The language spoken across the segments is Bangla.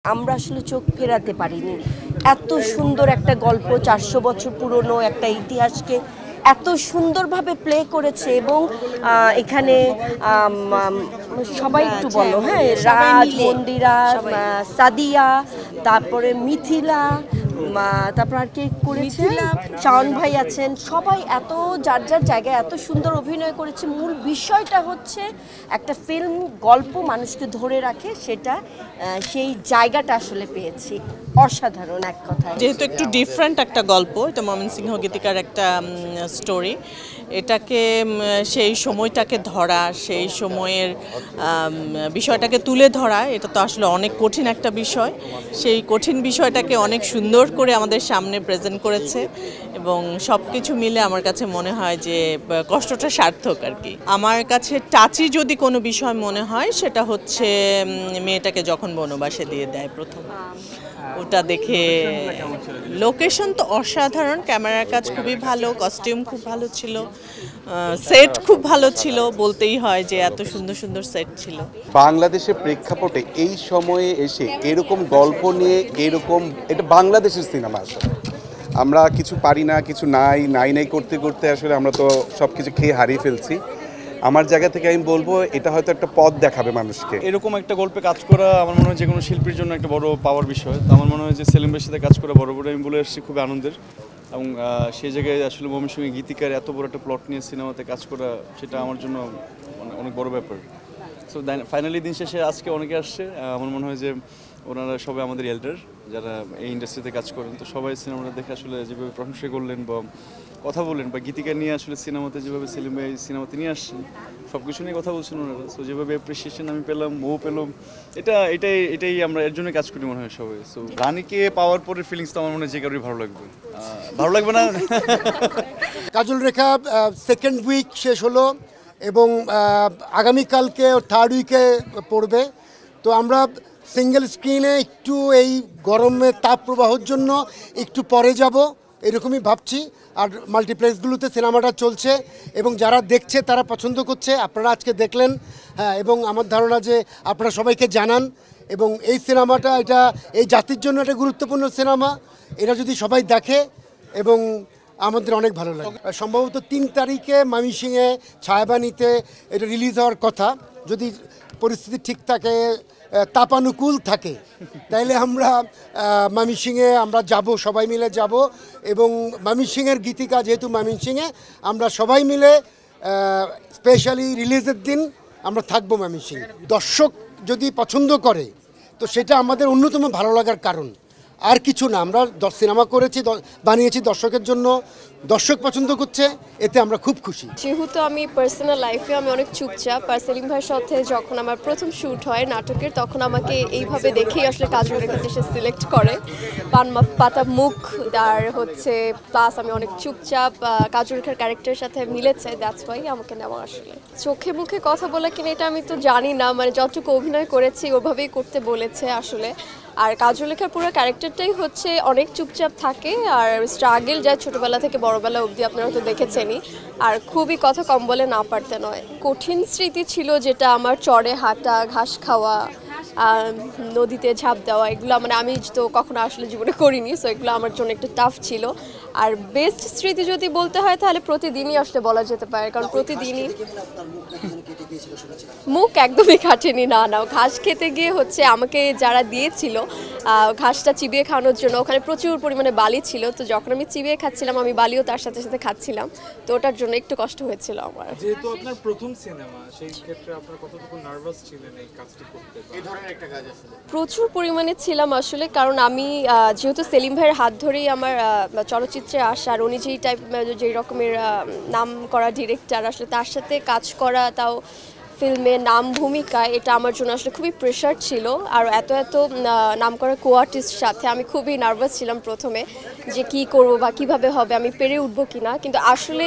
আমরা আসলে চোখ ফেরাতে পারিনি। এত সুন্দর একটা গল্প, ৪০০ বছর পুরনো একটা ইতিহাসকে এত সুন্দরভাবে প্লে করেছে এবং এখানে সবাই একটু বলো, হ্যাঁ, রাজ, মন্দিরা, সাদিয়া, তারপরে মিথিলা, তারপর আর কে করেছে, শাওন ভাই আছেন, সবাই এত যার যার জায়গায় এত সুন্দর অভিনয় করেছে। মূল বিষয়টা হচ্ছে একটা ফিল্ম গল্প মানুষকে ধরে রাখে, সেটা সেই জায়গাটা আসলে পেয়েছি। অসাধারণ এক কথায়। যেহেতু একটু ডিফারেন্ট একটা গল্প, এটা ময়মনসিংহ গীতিকার একটা স্টোরি, এটাকে সেই সময়টাকে ধরা, সেই সময়ের বিষয়টাকে তুলে ধরা, এটা তো আসলে অনেক কঠিন একটা বিষয়। সেই কঠিন বিষয়টাকে অনেক সুন্দর করে আমাদের সামনে প্রেজেন্ট করেছে এবং সব কিছু মিলে আমার কাছে মনে হয় যে কষ্টটা সার্থক আর কি। আমার কাছে টাচি যদি কোনো বিষয় মনে হয় সেটা হচ্ছে মেয়েটাকে যখন বনবাসে দিয়ে দেয় প্রথম, ওটা দেখে। লোকেশন তো অসাধারণ, ক্যামেরার কাজ খুবই ভালো, কস্টিউম খুব ভালো ছিল, সেট খুব ভালো ছিল, বলতেই হয় যে এত সুন্দর সুন্দর সেট ছিল। বাংলাদেশের প্রেক্ষাপটে এই সময়ে এসে এরকম গল্প নিয়ে এরকম, এটা বাংলাদেশের সিনেমা আসলে আমরা কিছু পারি না, কিছু নাই নাই নাই করতে করতে আসলে আমরা তো সব কিছু খেয়ে হারিয়ে ফেলছি। আমার জায়গা থেকে আমি বলবো এটা হয়তো একটা পথ দেখাবে মানুষকে। এরকম একটা গল্পে কাজ করা আমার মনে হয় যে কোনো শিল্পীর জন্য একটা বড় পাওয়ার বিষয়। তো আমার মনে হয় যে সেলিম ভাইয়ের সাথে কাজ করা বড় বড় আমি বলে আসছি খুবই আনন্দের, এবং সেই জায়গায় আসলে ময়মনসিংহ গীতিকার এত বড় একটা প্লট নিয়ে সিনেমাতে কাজ করা, সেটা আমার জন্য অনেক বড় ব্যাপার। সো ফাইনালি দিন শেষে আজকে অনেকে আসছে, আমার মনে হয় যে ওনারা সবাই আমাদের এল্ডার যারা এই ইন্ডাস্ট্রিতে কাজ করেন, তো সবাই সিনেমাটা দেখে আসলে যেভাবে প্রশংসা করলেন বা কথা বললেন বা গীতিকা নিয়ে আসলে সিনেমাতে যেভাবে সেলিম ভাই সিনেমাতে নিয়ে আসছেন সব কিছু নিয়ে কথা বলছেন ওনারা। সো যেভাবে অ্যাপ্রিসিয়েশন আমি পেলাম, ও পেলাম, এটাই আমরা এর জন্য কাজ করি মনে হয় সবাই। সো রানীকে পাওয়ার পরের ফিলিংস তো আমার মনে হয় যে কারোরই ভালো লাগবে, ভালো লাগবে না? কাজল রেখা সেকেন্ড উইক শেষ হলো এবং আগামীকালকে থার্ড উইকে পড়বে। তো আমরা সিঙ্গেল স্ক্রিনে একটু এই গরমের তাপ প্রবাহের জন্য একটু পরে যাব এরকমই ভাবছি। আর মাল্টিপ্লেক্সগুলোতে সিনেমাটা চলছে এবং যারা দেখছে তারা পছন্দ করছে, আপনারা আজকে দেখলেন। হ্যাঁ, এবং আমার ধারণা যে আপনারা সবাইকে জানান এবং এই সিনেমাটা এটা এই জাতির জন্য একটা গুরুত্বপূর্ণ সিনেমা। এটা যদি সবাই দেখে এবং আমাদের অনেক ভালো লাগে। সম্ভবত ৩ তারিখে ময়মনসিংহে ছায়াবানীতে এটা রিলিজ হওয়ার কথা, যদি পরিস্থিতি ঠিক থাকে, তাপানুকূল থাকে, তাইলে আমরা ময়মনসিংহে আমরা যাব, সবাই মিলে যাব। এবং ময়মনসিংহের গীতিকা যেহেতু ময়মনসিংহে, আমরা সবাই মিলে স্পেশালি রিলিজের দিন আমরা থাকবো ময়মনসিংহে। দর্শক যদি পছন্দ করে তো সেটা আমাদের অন্যতম ভালো লাগার কারণ, আর কিছু না। আমরা সিনেমা করেছি, বানিয়েছি দর্শকের জন্য, দর্শক পছন্দ করছে, এতে আমরা খুব খুশি। যেহেতু আমি পার্সোনাল লাইফে আমি অনেক চুপচাপ, আর সেলিম ভাইয়ের সাথে যখন আমার প্রথম শ্যুট হয় নাটকের, তখন আমাকে এইভাবে দেখেই আসলে কাজল রেখাতে সে সিলেক্ট করে। পাতা মুখ আর হচ্ছে প্লাস আমি অনেক চুপচাপ, কাজল রেখার ক্যারেক্টারের সাথে মিলেছে, দ্যাটস ওয়াই আমাকে নেওয়া। আসলে চোখে মুখে কথা বলা কিনা এটা আমি তো জানি না, মানে যতটুকু অভিনয় করেছি ওভাবেই করতে বলেছে আসলে। আর কাজল রেখার পুরো ক্যারেক্টারটাই হচ্ছে অনেক চুপচাপ থাকে আর স্ট্রাগল যায় ছোটোবেলা থেকে বড়বেলা অবধি, আপনারা তো দেখেছেনই। আর খুবই কথা কম বলে, না পারতে নয়। কঠিন স্মৃতি ছিল যেটা আমার চড়ে হাঁটা, ঘাস খাওয়া, নদীতে ঝাঁপ দেওয়া, এগুলো মানে আমি তো কখনো আসলে জীবনে করিনি, সো এগুলো আমার জন্য একটু টাফ ছিল। আর বেস্ট স্মৃতি যদি বলতে হয় তাহলে প্রতিদিনই আসলে বলা যেতে পারে, কারণ প্রতিদিনই মুখ একদমই কাটেনি। না, ঘাস খেতে গিয়ে হচ্ছে আমাকে যারা দিয়েছিল ঘাসটা চিবিয়ে খাওয়ানোর জন্য, ওখানে প্রচুর পরিমাণে বালি ছিল, তো যখন আমি চিবিয়ে খাচ্ছিলাম আমি বালিও তার সাথে সাথে খাচ্ছিলাম, তো ওটার জন্য একটু কষ্ট হয়েছিল আমার। যেহেতু আপনার প্রথম সিনেমা, সেই ক্ষেত্রে আপনার কতটুকু নার্ভাস ছিলেন এই কাজটি করতে? এই ধরনের একটা কাজ আসলে প্রচুর পরিমাণে ছিলাম আসলে, কারণ আমি যেহেতু সেলিম ভাইয়ের হাত ধরেই আমার চলচ্চিত্রে আসা, আর উনি যেই রকমের নাম করা ডিরেক্টর, আসলে তার সাথে কাজ করা, তাও ফিল্মে নাম ভূমিকা, এটা আমার জন্য আসলে খুবই প্রেশার ছিল। আর এত নাম করা কো আর্টিস্ট সাথে আমি খুবই নার্ভাস ছিলাম প্রথমে, যে কি করব বা কিভাবে হবে, আমি পেরে উঠবো কিনা। কিন্তু আসলে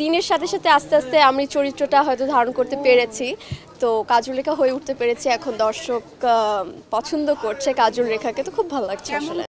দিনের সাথে সাথে আস্তে আস্তে আমি চরিত্রটা হয়তো ধারণ করতে পেরেছি, তো কাজল রেখা হয়ে উঠতে পেরেছি। এখন দর্শক পছন্দ করছে কাজল রেখাকে, তো খুব ভালো লাগছে আসলে।